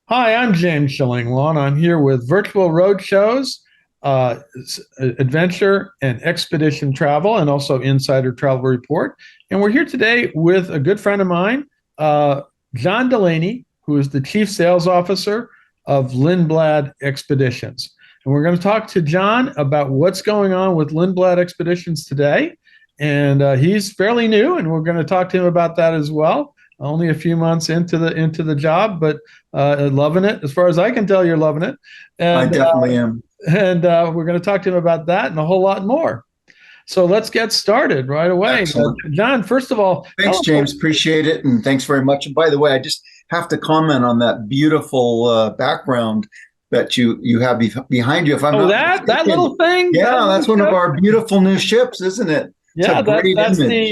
Hi, I'm James Shillinglaw. I'm here with Virtual Roadshows, Adventure and Expedition Travel, and also Insider Travel Report. And we're here today with a good friend of mine, uh, John Delaney, who is the Chief Sales Officer of Lindblad Expeditions. And we're going to talk to John about what's going on with Lindblad Expeditions today. And he's fairly new, and we're going to talk to him about that as well. Only a few months into the job, but loving it. As far as I can tell, you're loving it, I and definitely am. we're going to talk to him about that and a whole lot more. So let's get started right away. Excellent. John, first of all, Thanks, James. Appreciate it. And thanks very much. And by the way, I just have to comment on that beautiful background that you have behind you. If I'm oh, not that mistaken, little thing, that yeah, little that's one of ship? our beautiful new ships, isn't it? It's a Yeah, great that's image.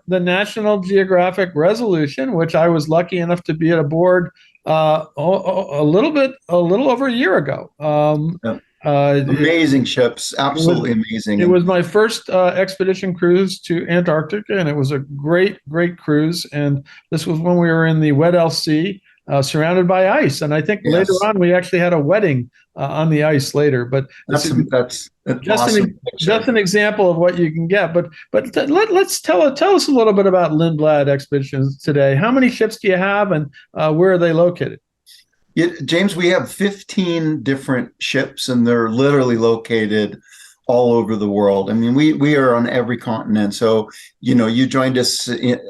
the National Geographic Resolution, which I was lucky enough to be aboard a little over a year ago. Yeah. It, Amazing ships. it was Absolutely amazing. It And was my first expedition cruise to Antarctica, and it was a great cruise. And this was when we were in the Weddell Sea, surrounded by ice. And I think later yes, on we actually had a wedding on the ice later. But this is that's an just awesome an picture. example of what you can get. Let's tell us a little bit about Lindblad Expeditions today. How many ships do you have, and where are they located? Yeah, James, we have 15 different ships, and they're literally located all over the world. I mean, we are on every continent. So, you joined us in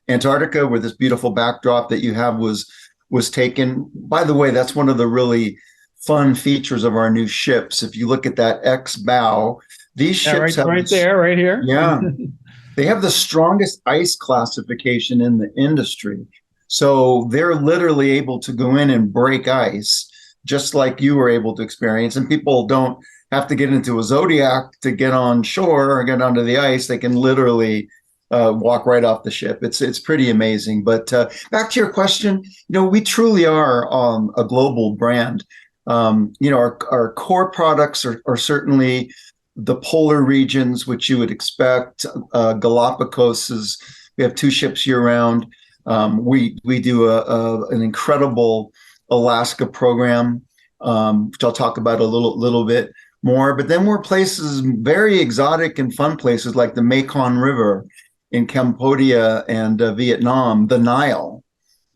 Antarctica, where this beautiful backdrop that you have was taken. By the way, that's one of the really fun features of our new ships. If you look at that X bow, these Yeah, ships have right there, right here. yeah, they have the strongest ice classification in the industry. So they're literally able to go in and break ice, just like you were able to experience. And people don't have to get into a Zodiac to get on shore or get onto the ice. They can literally walk right off the ship. It's pretty amazing. But back to your question, we truly are a global brand. Our core products are certainly the polar regions, which you would expect. Galapagos we have two ships year round. We do an incredible Alaska program, which I'll talk about a little bit more. But then we're places very exotic and fun places like the Mekong River in Cambodia and Vietnam, the Nile,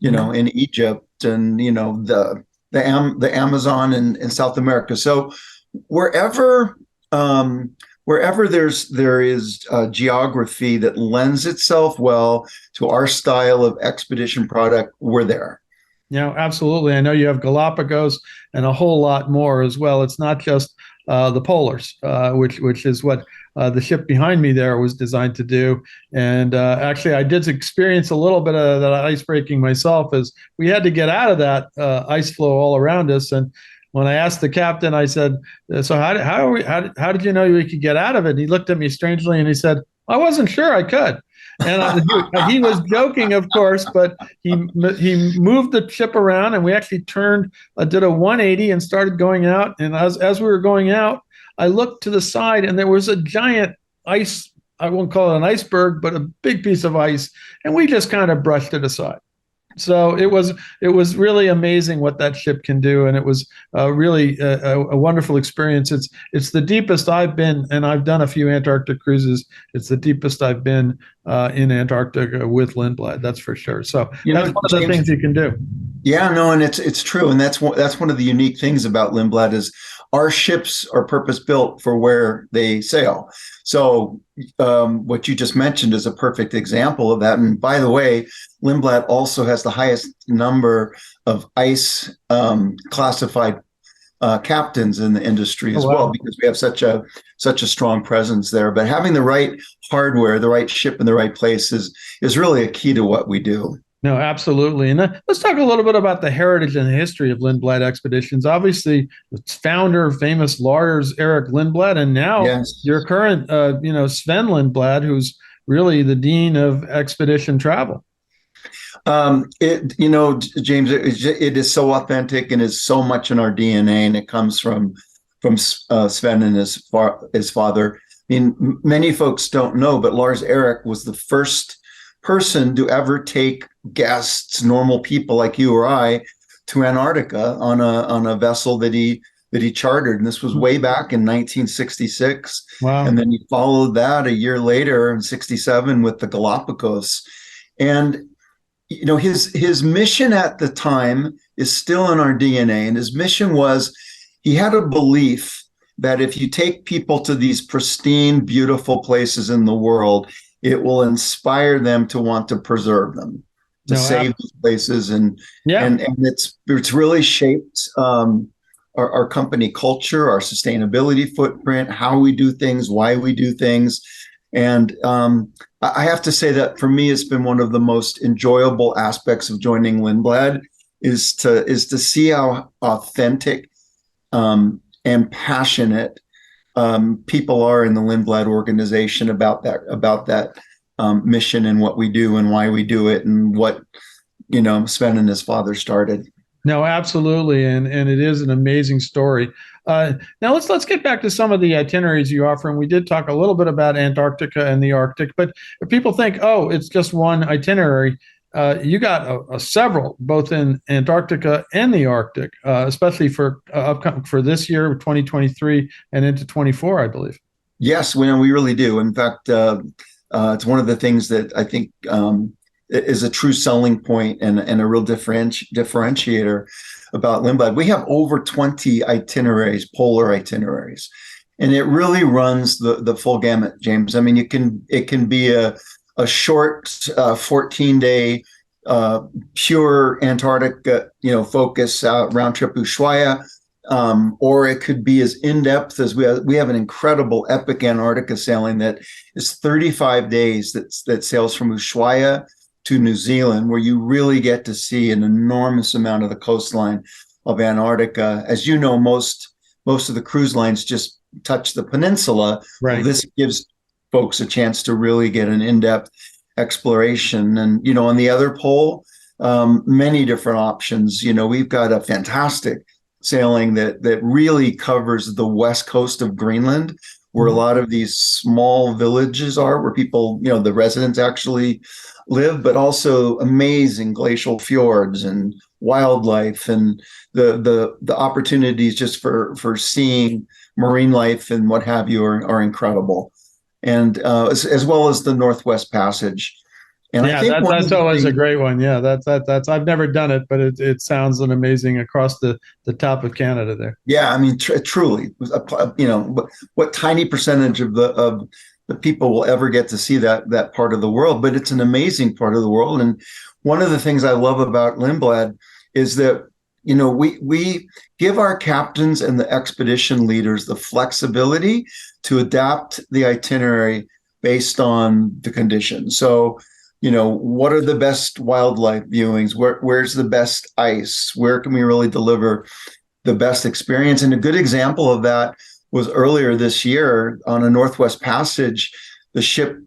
in Egypt, and the Amazon in South America. So wherever wherever there is geography that lends itself well to our style of expedition product, we're there. Yeah, absolutely. I know you have Galapagos and a whole lot more as well. It's not just the polars, which is what the ship behind me there was designed to do. And actually, I did experience a little bit of that ice breaking myself, as we had to get out of that ice flow all around us. And when I asked the captain, I said, "So how did you know we could get out of it?" And he looked at me strangely and he said, "I wasn't sure I could." And he was joking, of course, but he moved the ship around, and we actually did a 180 and started going out. And as we were going out, I looked to the side, and there was a giant ice. I won't call it an iceberg, but a big piece of ice, and we just kind of brushed it aside. So it was really amazing what that ship can do, and it was really a wonderful experience. It's the deepest I've been, and I've done a few Antarctic cruises. It's the deepest I've been in Antarctica with Lindblad, that's for sure. So that's one of the James, things you can do. yeah, no, and it's true, and that's one of the unique things about Lindblad is our ships are purpose built for where they sail. So what you just mentioned is a perfect example of that. And by the way, Lindblad also has the highest number of ice classified captains in the industry Oh, as well, wow. because we have such a strong presence there. But having the right hardware, the right ship in the right place is really a key to what we do. No, absolutely. And let's talk a little bit about the heritage and the history of Lindblad Expeditions. Obviously, its founder, famous Lars Eric Lindblad, and now Yes. your current, Sven Lindblad, who's really the dean of expedition travel. James, it is so authentic and is so much in our DNA, and it comes from Sven and his father. I mean, many folks don't know, but Lars Eric was the first person to ever take guests, normal people like you or I, to Antarctica on a vessel that he chartered, and this was way back in 1966. Wow. And then he followed that a year later in 67 with the Galapagos. And his mission at the time is still in our DNA, and his mission was, he had a belief that if you take people to these pristine, beautiful places in the world, it will inspire them to want to preserve them, to save these places. And it's really shaped our company culture, our sustainability footprint, how we do things, why we do things. And I have to say that for me, it's been one of the most enjoyable aspects of joining Lindblad is to see how authentic and passionate people are in the Lindblad organization about that mission and what we do and why we do it and what Sven and his father started. No, absolutely, and it is an amazing story. Now let's get back to some of the itineraries you offer, and we did talk a little bit about Antarctica and the Arctic. But if people think, oh, it's just one itinerary, you got several, both in Antarctica and the Arctic, especially for upcoming for this year, 2023, and into 24, I believe. Yes, we really do. In fact, it's one of the things that I think is a true selling point and a real differentiator about Lindblad. We have over 20 itineraries, polar itineraries, and it really runs the full gamut, James. I mean, it can be a short 14-day pure Antarctic focus round trip Ushuaia, or it could be as in-depth as we have an incredible epic Antarctica sailing that is 35 days that sails from Ushuaia to New Zealand, where you really get to see an enormous amount of the coastline of Antarctica. As you know, most of the cruise lines just touch the peninsula. Right. Well, this gives folks a chance to really get an in-depth exploration. And, on the other pole, many different options. We've got a fantastic sailing that really covers the west coast of Greenland, where a lot of these small villages are, where people, the residents actually live, but also amazing glacial fjords and wildlife, and the opportunities just for seeing marine life and what have you are incredible. And as well as the Northwest Passage. And yeah, I think that's always a great one. Yeah, that's I've never done it, but it sounds an amazing across the top of Canada there. Yeah, I mean, truly, what tiny percentage of the people will ever get to see that part of the world, but it's an amazing part of the world. And one of the things I love about Lindblad is that we give our captains and the expedition leaders the flexibility to adapt the itinerary based on the conditions. So, what are the best wildlife viewings? Where's the best ice? Where can we really deliver the best experience? And a good example of that was earlier this year on a Northwest Passage. The ship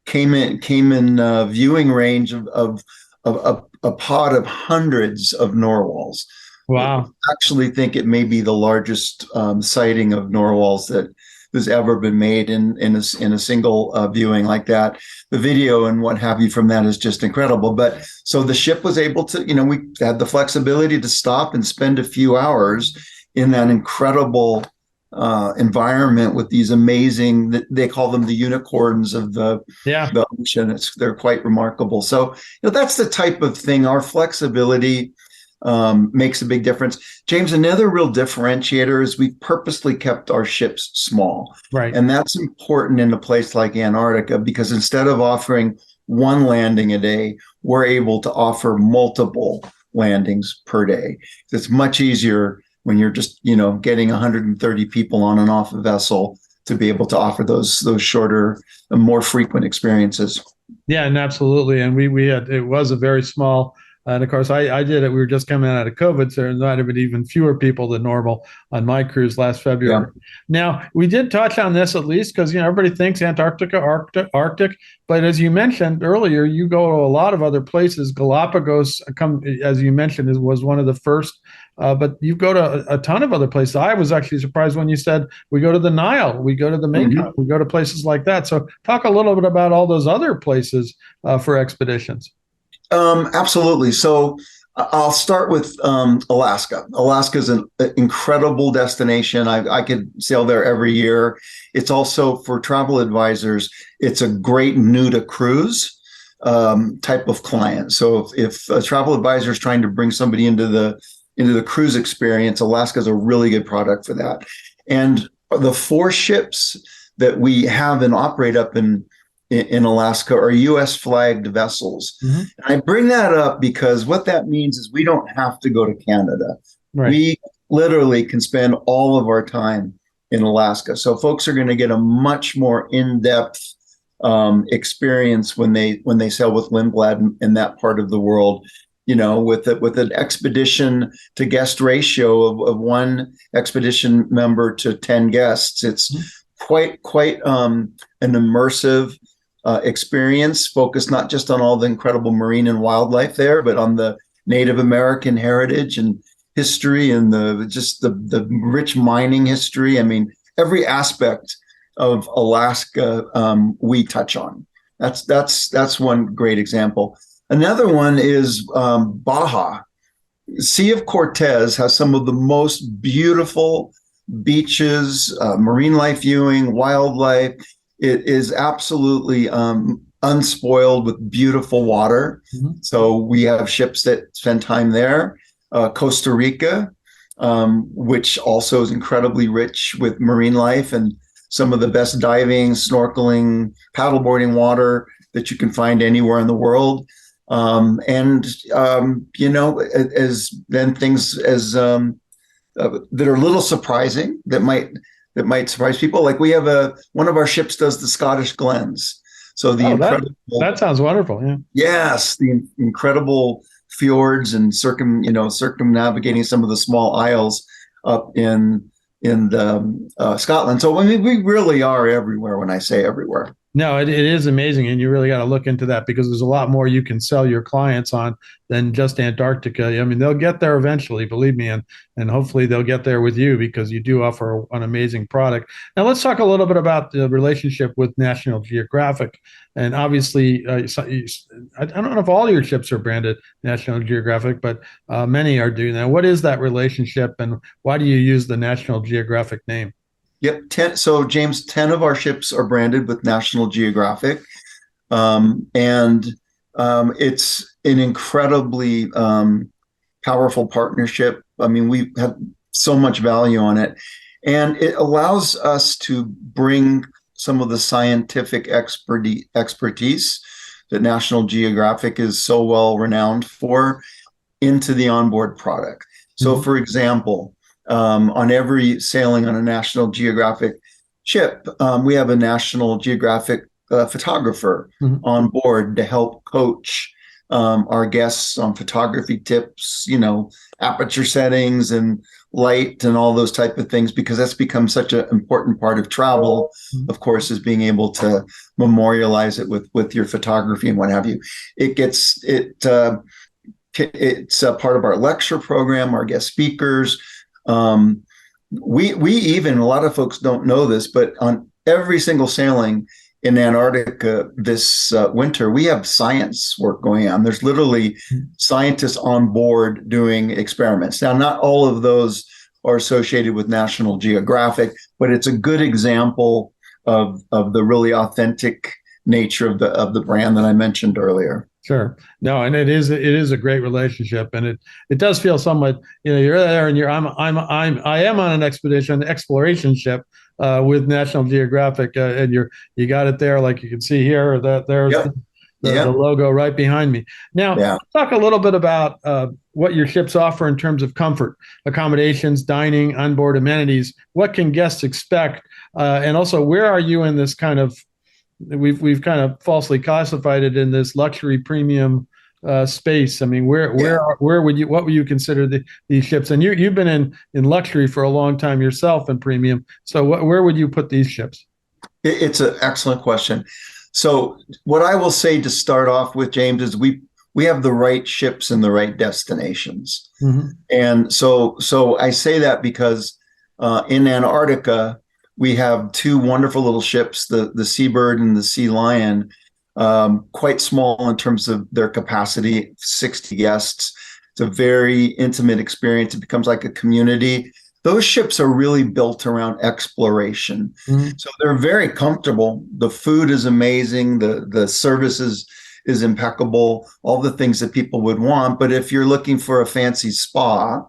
came in viewing range of a pod of hundreds of narwhals. Wow! I actually think it may be the largest sighting of narwhals that has ever been made in a single viewing like that. The video and what have you from that is just incredible. But so the ship was able to, we had the flexibility to stop and spend a few hours in that incredible environment with these amazing, they call them the unicorns of the ocean. They're quite remarkable. So that's the type of thing. Our flexibility makes a big difference. James, another real differentiator is we've purposely kept our ships small. Right. And that's important in a place like Antarctica, because instead of offering one landing a day, we're able to offer multiple landings per day. It's much easier when you're just, getting 130 people on and off a vessel to be able to offer those shorter and more frequent experiences. Yeah, and absolutely. And we had, it was a very small. And of course, I did it. We were just coming out of COVID, so there might have been even fewer people than normal on my cruise last February. Yeah. Now, we did touch on this at least because everybody thinks Antarctica, Arctic, but as you mentioned earlier, you go to a lot of other places. Galapagos, as you mentioned, was one of the first, but you go to a ton of other places. I was actually surprised when you said we go to the Nile, we go to the Mekong, we go to places like that. So talk a little bit about all those other places for expeditions. Absolutely. So I'll start with Alaska. Alaska is an incredible destination. I could sail there every year. It's also for travel advisors. It's a great new to cruise type of client. So if a travel advisor is trying to bring somebody into the cruise experience, Alaska is a really good product for that. And the 4 ships that we have and operate up in Alaska are U.S. flagged vessels. Mm-hmm. And I bring that up because what that means is we don't have to go to Canada. Right. We literally can spend all of our time in Alaska. So folks are going to get a much more in-depth experience when they sail with Lindblad in that part of the world. You know, with an expedition to guest ratio of 1 expedition member to 10 guests, it's quite an immersive experience, focused not just on all the incredible marine and wildlife there, but on the Native American heritage and history and the rich mining history. I mean, every aspect of Alaska we touch on. That's one great example. Another one is Baja. Sea of Cortez has some of the most beautiful beaches, marine life viewing, wildlife. It is absolutely unspoiled with beautiful water. Mm-hmm. So we have ships that spend time there. Costa Rica, which also is incredibly rich with marine life and some of the best diving, snorkeling, paddleboarding water that you can find anywhere in the world. You know, as then things as that are a little surprising that might surprise people. Like we have one of our ships does the Scottish Glens. So the incredible that sounds wonderful. Yeah. Yes, the incredible fjords and circumnavigating some of the small isles up in Scotland. So I mean, we really are everywhere. When I say everywhere. No, it is amazing, and you really got to look into that because there's a lot more you can sell your clients on than just Antarctica. I mean, they'll get there eventually, believe me, and hopefully they'll get there with you because you do offer an amazing product. Now, let's talk a little bit about the relationship with National Geographic. And obviously, I don't know if all your ships are branded National Geographic, but many are doing that. What is that relationship, and why do you use the National Geographic name? Yep. So James, 10 of our ships are branded with National Geographic. It's an incredibly powerful partnership. I mean, we have so much value on it. And it allows us to bring some of the scientific expertise that National Geographic is so well renowned for into the onboard product. So, mm-hmm. For example, on every sailing on a National Geographic ship, we have a National Geographic photographer mm-hmm. on board to help coach our guests on photography tips, you know, aperture settings and light and all those type of things, because that's become such an important part of travel, mm-hmm. of course, is being able to memorialize it with your photography and what have you. It's a part of our lecture program, our guest speakers. We even, a lot of folks don't know this, but on every single sailing in Antarctica this winter, we have science work going on. There's literally scientists on board doing experiments. Now, not all of those are associated with National Geographic, but it's a good example of the really authentic nature of the brand that I mentioned earlier. Sure. No, and it is a great relationship, and it does feel somewhat, you know, you're there and I am on an exploration ship with National Geographic, and you got it there, like you can see here. There's yep. the logo right behind me. Now, let's talk a little bit about what your ships offer in terms of comfort, accommodations, dining, onboard amenities. What can guests expect, and also where are you in this kind of? We've kind of falsely classified it in this luxury premium space. I mean, what would you consider these ships? And you've been in luxury for a long time yourself and premium. So where would you put these ships? It's an excellent question. So what I will say to start off with, James, is we have the right ships in the right destinations. Mm-hmm. And so I say that because in Antarctica, we have 2 wonderful little ships, the Seabird and the Sea Lion, quite small in terms of their capacity, 60 guests. It's a very intimate experience. It becomes like a community. Those ships are really built around exploration. Mhm. So they're very comfortable. The food is amazing. The service is impeccable, all the things that people would want. But if you're looking for a fancy spa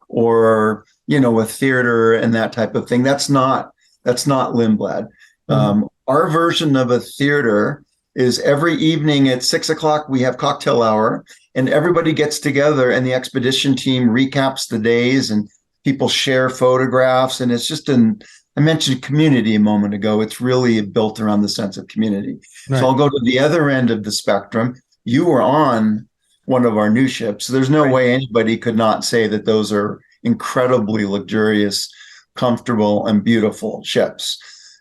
or, a theater and that type of thing, that's not Lindblad. Our version of a theater is every evening at 6 o'clock, we have cocktail hour and everybody gets together and the expedition team recaps the days and people share photographs. And it's just I mentioned community a moment ago. It's really built around the sense of community. Right. So I'll go to the other end of the spectrum. You were on one of our new ships. There's no way anybody could not say that those are incredibly luxurious, comfortable, and beautiful ships.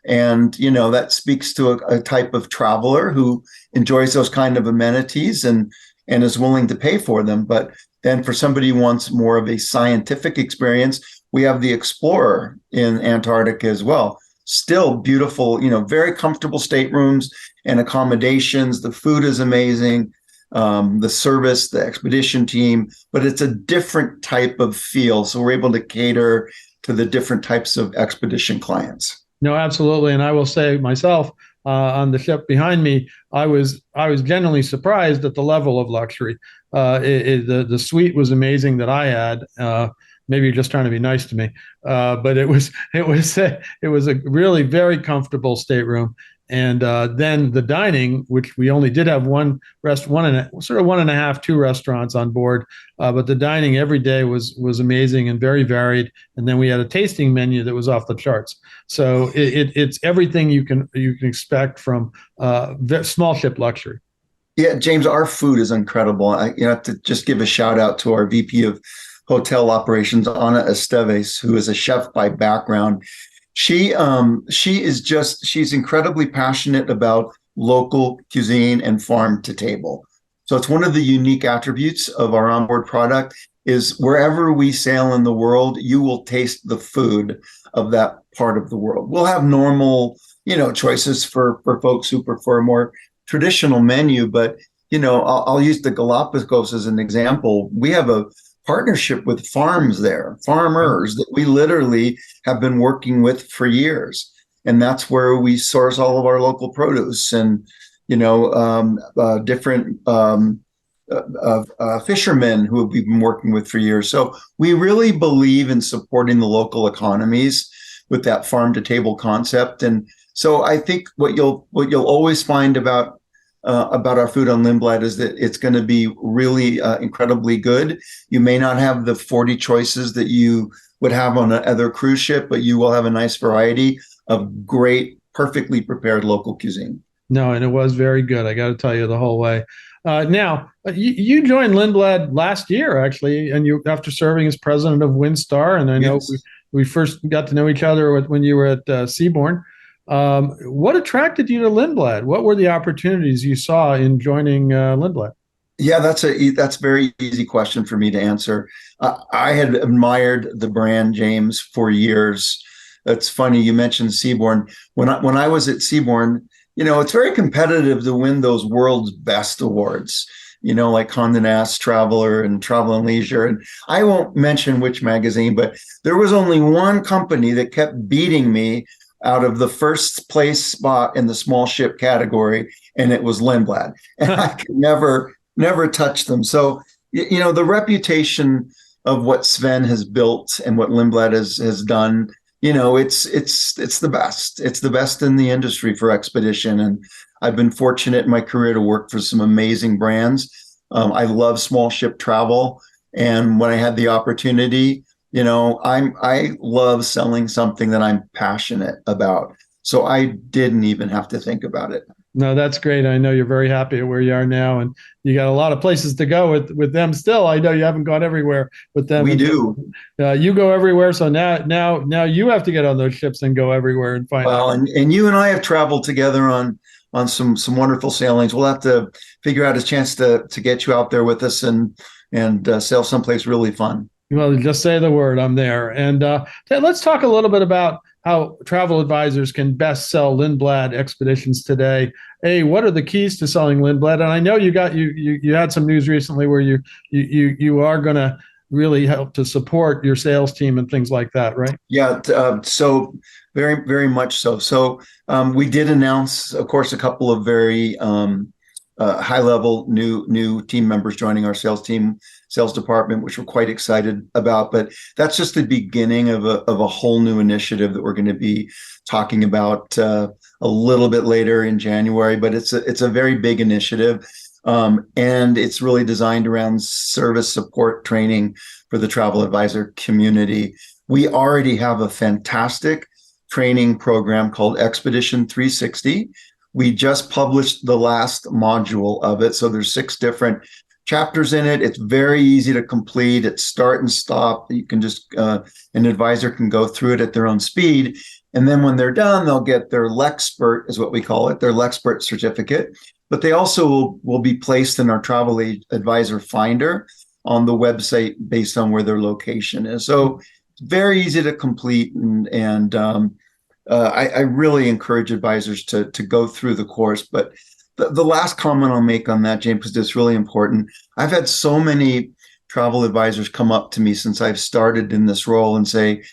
And, that speaks to a type of traveler who enjoys those kind of amenities and is willing to pay for them. But then for somebody who wants more of a scientific experience, we have the Explorer in Antarctica as well. Still beautiful, very comfortable staterooms and accommodations. The food is amazing. The service, the expedition team, but it's a different type of feel. So we're able to cater to the different types of expedition clients. No, absolutely. And I will say myself, on the ship behind me, I was genuinely surprised at the level of luxury. The suite was amazing that I had. Maybe you're just trying to be nice to me, but it was a really very comfortable stateroom. And then the dining, which we only did have one and a half, two restaurants on board, but the dining every day was amazing and very varied. And then we had a tasting menu that was off the charts. So it's everything you can expect from small ship luxury. Yeah, James, our food is incredible. I have to just give a shout out to our VP of Hotel Operations, Ana Esteves, who is a chef by background. She's incredibly passionate about local cuisine and farm to table. So it's one of the unique attributes of our onboard product is wherever we sail in the world, you will taste the food of that part of the world. We'll have normal, choices for folks who prefer a more traditional menu, but, I'll use the Galapagos as an example. We have a partnership with farmers that we literally have been working with for years. And that's where we source all of our local produce and, different fishermen who we've been working with for years. So we really believe in supporting the local economies with that farm to table concept. And so I think what you'll always find about our food on Lindblad is that it's going to be really incredibly good. You may not have the 40 choices that you would have on another cruise ship, but you will have a nice variety of great, perfectly prepared local cuisine. No, and it was very good. I got to tell you the whole way. Now, you joined Lindblad last year, actually, and you after serving as president of WinStar, and I know Yes. we first got to know each other when you were at Seabourn. What attracted you to Lindblad? What were the opportunities you saw in joining Lindblad? Yeah, that's a very easy question for me to answer. I had admired the brand, James, for years. It's funny you mentioned Seabourn. When I was at Seabourn, it's very competitive to win those world's best awards. Like Condé Nast Traveler and Travel and Leisure. And I won't mention which magazine, but there was only one company that kept beating me out of the first place spot in the small ship category, and it was Lindblad. And I could never touch them. So, the reputation of what Sven has built and what Lindblad has done, it's the best. It's the best in the industry for expedition. And I've been fortunate in my career to work for some amazing brands. I love small ship travel. And when I had the opportunity, I love selling something that I'm passionate about. So I didn't even have to think about it. No, that's great. I know you're very happy at where you are now, and you got a lot of places to go with them still. I know you haven't gone everywhere with them. We do. You go everywhere. So now you have to get on those ships and go everywhere and find out. And you and I have traveled together on some wonderful sailings. We'll have to figure out a chance to get you out there with us and sail someplace really fun. Well, just say the word. I'm there. And let's talk a little bit about how travel advisors can best sell Lindblad expeditions today. What are the keys to selling Lindblad? And I know you had some news recently where you are going to really help to support your sales team and things like that, right? Yeah, so very, very much so. So we did announce, of course, a couple of very high-level new team members joining our sales department, which we're quite excited about. But that's just the beginning of a whole new initiative that we're going to be talking about a little bit later in January. But it's a very big initiative. And it's really designed around service support training for the travel advisor community. We already have a fantastic training program called Expedition 360. We just published the last module of it. So there's 6 different chapters in it. It's very easy to complete. It's start and stop. You can just, an advisor can go through it at their own speed. And then when they're done, they'll get their Lexpert, is what we call it, their Lexpert certificate. But they also will be placed in our travel advisor finder on the website based on where their location is. So it's very easy to complete. And I really encourage advisors to go through the course. But the last comment I'll make on that, James, because it's really important. I've had so many travel advisors come up to me since I've started in this role and say,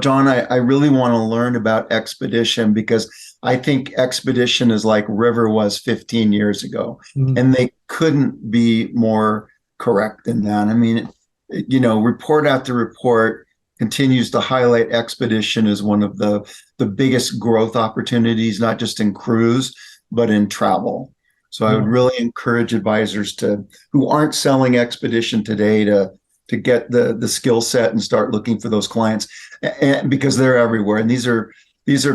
John, I really want to learn about expedition because I think expedition is like River was 15 years ago. Mm-hmm. And they couldn't be more correct in that. I mean, report after report continues to highlight expedition as one of the biggest growth opportunities, not just in cruise, but in travel. So I would really encourage advisors who aren't selling expedition today to get the skill set and start looking for those clients, and because they're everywhere. And these are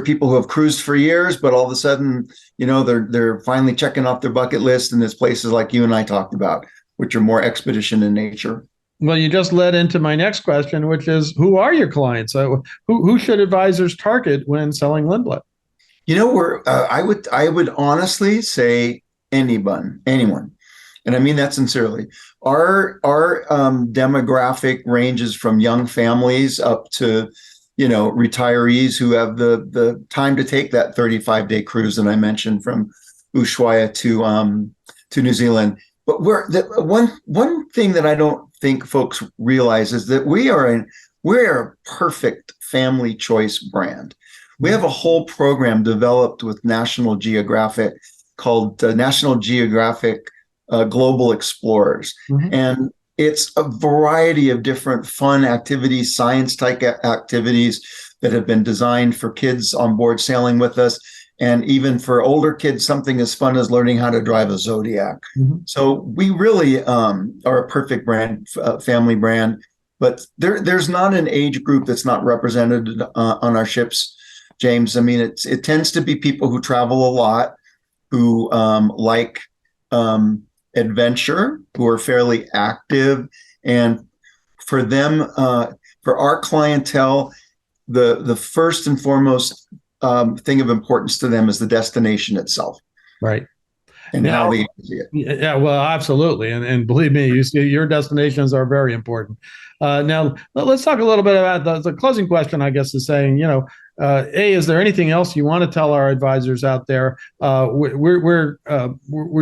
people who have cruised for years, but all of a sudden, they're finally checking off their bucket list, and there's places like you and I talked about, which are more expedition in nature. Well, you just led into my next question, which is, who are your clients? Who should advisors target when selling Lindblad? I would honestly say anyone. And I mean that sincerely. Our demographic ranges from young families up to, retirees who have the time to take that 35-day cruise that I mentioned from Ushuaia to New Zealand. But one thing that I don't think folks realize is that we're a perfect family choice brand. We have a whole program developed with National Geographic called National Geographic Global Explorers. Mm-hmm. And it's a variety of different fun activities, science-type activities that have been designed for kids on board sailing with us. And even for older kids, something as fun as learning how to drive a Zodiac. Mm-hmm. So we really are a perfect brand, family brand. But there's not an age group that's not represented on our ships, James. I mean, it tends to be people who travel a lot, who like adventure, who are fairly active. And for them, for our clientele, the first and foremost thing of importance to them is the destination itself. Right. And how they see it. Yeah, well, absolutely. And believe me, your destinations are very important. Now, let's talk a little bit about the closing question, I guess, is saying, is there anything else you want to tell our advisors out there? We're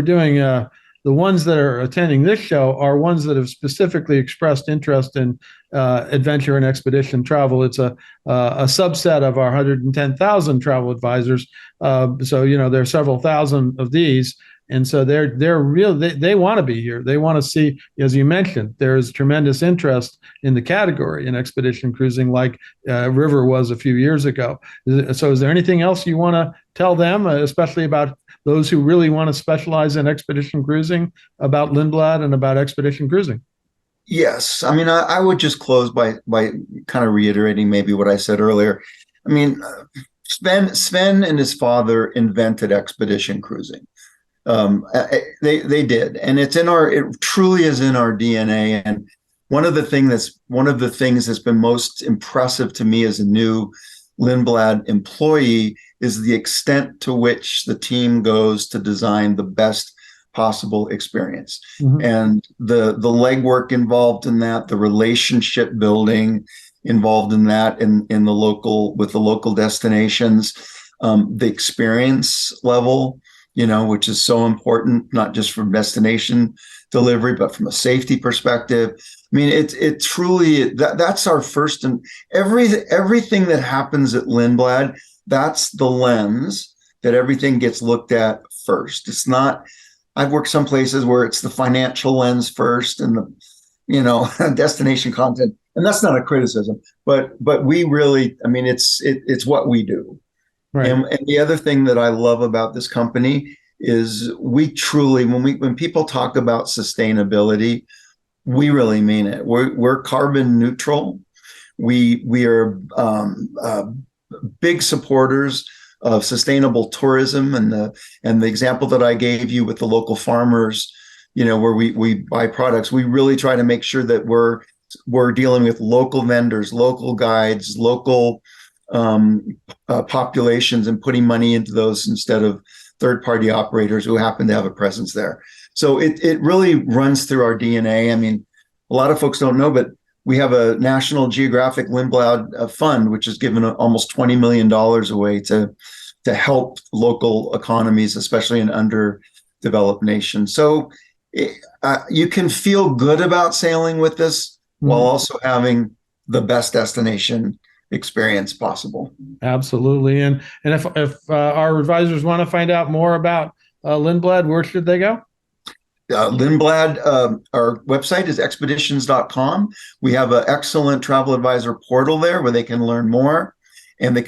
doing the ones that are attending this show are ones that have specifically expressed interest in adventure and expedition travel. It's a subset of our 110,000 travel advisors. So there are several thousand of these. And so they're real. They want to be here. They want to see, as you mentioned, there's tremendous interest in the category in expedition cruising, like River was a few years ago. So, is there anything else you want to tell them, especially about those who really want to specialize in expedition cruising, about Lindblad and about expedition cruising? Yes, I mean, I would just close by kind of reiterating maybe what I said earlier. I mean, Sven and his father invented expedition cruising. They did, and it truly is in our DNA. And one of the things that's been most impressive to me as a new Lindblad employee is the extent to which the team goes to design the best possible experience. Mm-hmm. And the legwork involved in that, the relationship building, involved in that in the local with the local destinations, the experience level, which is so important, not just from destination delivery, but from a safety perspective. I mean, it truly that's our first, and everything that happens at Lindblad, that's the lens that everything gets looked at first. It's not. I've worked some places where it's the financial lens first and the destination content, and that's not a criticism, but we really, I mean, it's what we do. Right. And the other thing that I love about this company is we truly, when people talk about sustainability, we really mean it. We're carbon neutral. We are big supporters of sustainable tourism, and the example that I gave you with the local farmers, where we buy products, we really try to make sure that we're dealing with local vendors, local guides, local populations, and putting money into those instead of third-party operators who happen to have a presence there. So it really runs through our DNA. I mean, a lot of folks don't know, but we have a National Geographic Lindblad fund, which has given almost $20 million away to help local economies, especially in underdeveloped nations. So you can feel good about sailing with this while also having the best destination experience possible. Absolutely. And if our advisors want to find out more about Lindblad, where should they go? Lindblad, our website is expeditions.com. We have an excellent travel advisor portal there where they can learn more. And we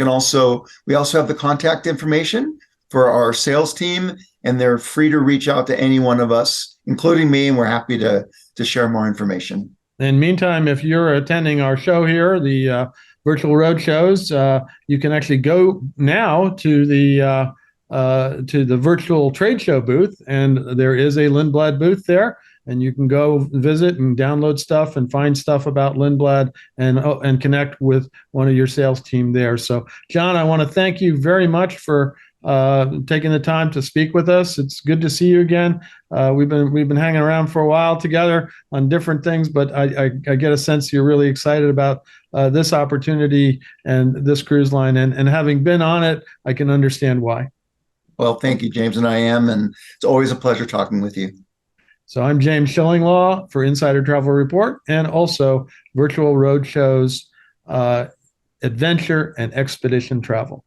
also have the contact information for our sales team, and they're free to reach out to any one of us, including me, and we're happy to share more information. In the meantime, if you're attending our show here, the virtual road shows, you can actually go now to the virtual trade show booth, and there is a Lindblad booth there, and you can go visit and download stuff and find stuff about Lindblad and connect with one of your sales team there. So, John, I want to thank you very much for taking the time to speak with us. It's good to see you again. We've been hanging around for a while together on different things, but I get a sense you're really excited about this opportunity and this cruise line, and having been on it, I can understand why. Well, thank you, James, and I am, and it's always a pleasure talking with you. So I'm James Shillinglaw for Insider Travel Report, and also Virtual Road Shows, Adventure and Expedition Travel.